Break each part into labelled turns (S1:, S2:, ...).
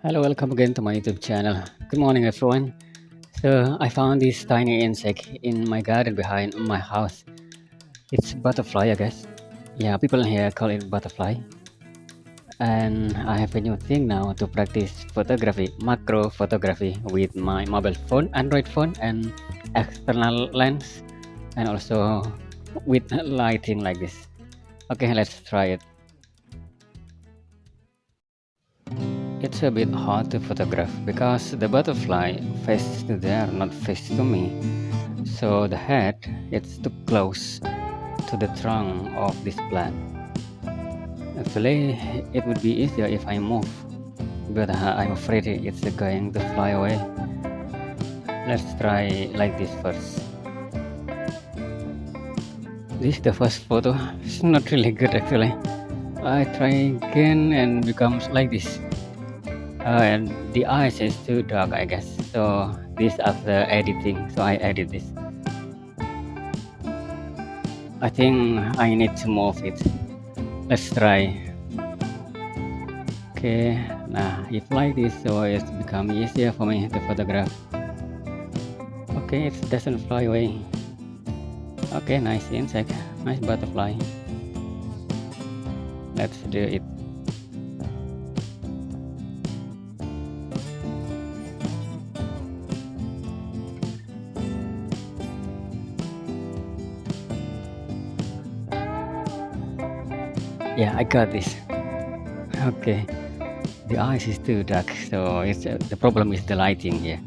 S1: Hello, welcome again to my YouTube channel. Good morning, everyone. So, I found this tiny insect in my garden behind my house. It's butterfly, I guess. Yeah, people here call it butterfly. And I have a new thing now to practice photography, macro photography with my mobile phone, Android phone, and external lens, and also with lighting like this. Okay, let's try it. It's a bit hard to photograph because the butterfly faces to there, not face to me. So the head is too close to the trunk of this plant. Actually, it would be easier if I move, but I'm afraid it's going to fly away. Let's try like this first. This is the first photo. It's not really good actually. I try again and becomes like this. And the eyes is too dark, I guess. So this after editing, so I edit this. I think I need to move it. Let's try. Okay, nah, if like this, so it's become easier for me to photograph. Okay, it doesn't fly away. Okay, nice insect, nice butterfly. Let's do it. Yeah, I got this. Okay, the eyes is too dark, so it's the problem is the lighting here.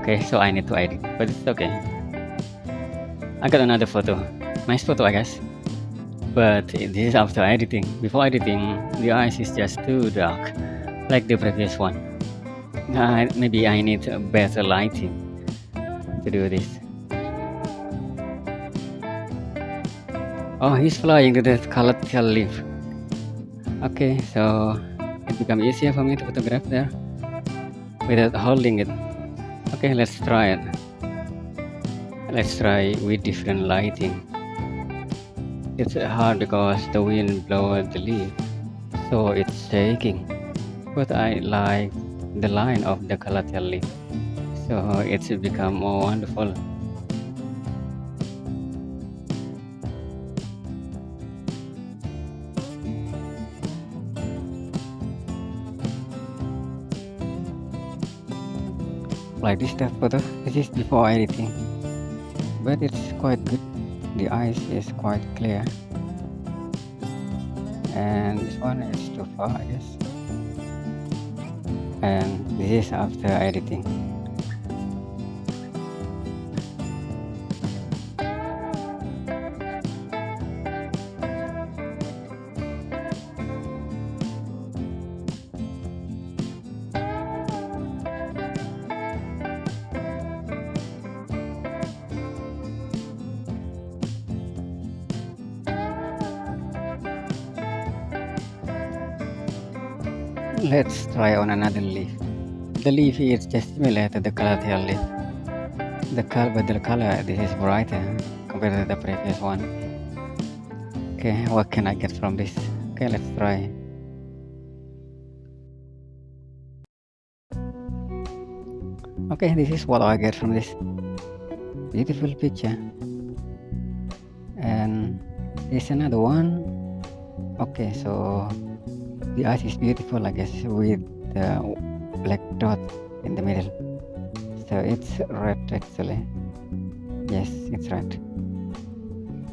S1: Okay, so I need to edit, but it's okay. I got another photo. Nice photo, I guess. But this is after editing. Before editing, the eyes is just too dark, like the previous one. Maybe I need better lighting to do this. Oh, he's flying to the colored tail leaf. Okay, so it becomes easier for me to photograph there without holding it. Okay, let's try it. Let's try with different lighting. It's hard because the wind blows the leaf, so it's shaking. But I like the line of the colored tail leaf, so it's become more wonderful. Like this type photo, this is before editing, but it's quite good. The eyes is quite clear, and this one is too far, I guess. And this is after editing. Let's try on another leaf. The leaf is just similar to the color tail leaf. But the color this is brighter compared to the previous one. Okay, what can I get from this? Okay, let's try. Okay, this is what I get from this beautiful picture. And here's another one. Okay, so the eyes is beautiful, I guess, with the black dot in the middle. So it's red actually. Yes, it's red.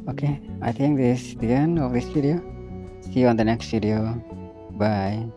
S1: Okay, I think this is the end of this video. See you on the next video. Bye.